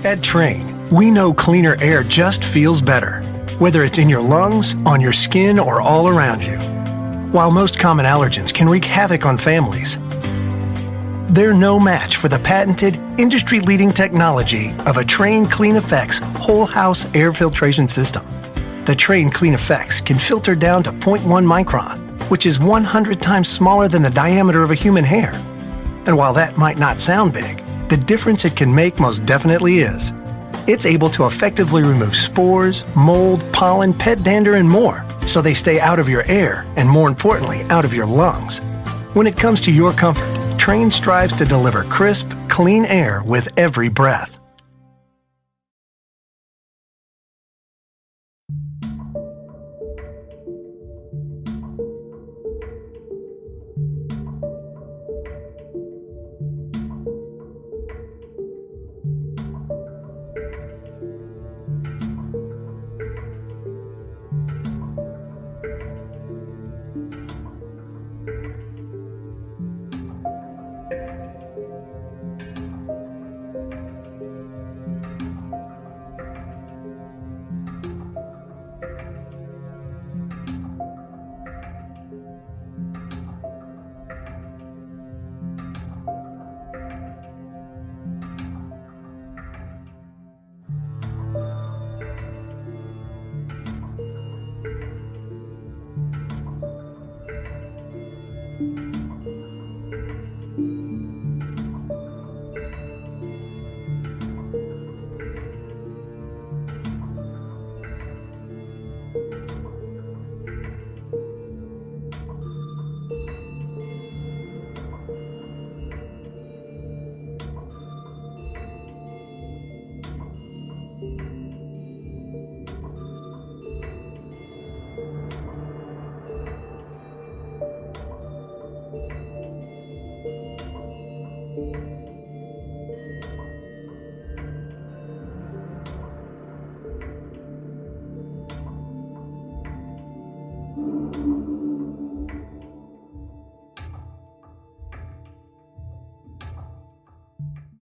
At Trane, we know cleaner air just feels better, whether it's in your lungs, on your skin, or all around you. While most common allergens can wreak havoc on families, they're no match for the patented, industry-leading technology of a Trane Clean Effects whole house air filtration system. The Trane Clean Effects can filter down to 0.1 micron, which is 100 times smaller than the diameter of a human hair. And while that might not sound big, the difference it can make most definitely is. It's able to effectively remove spores, mold, pollen, pet dander, and more, so they stay out of your air and, more importantly, out of your lungs. When it comes to your comfort, Trane strives to deliver crisp, clean air with every breath.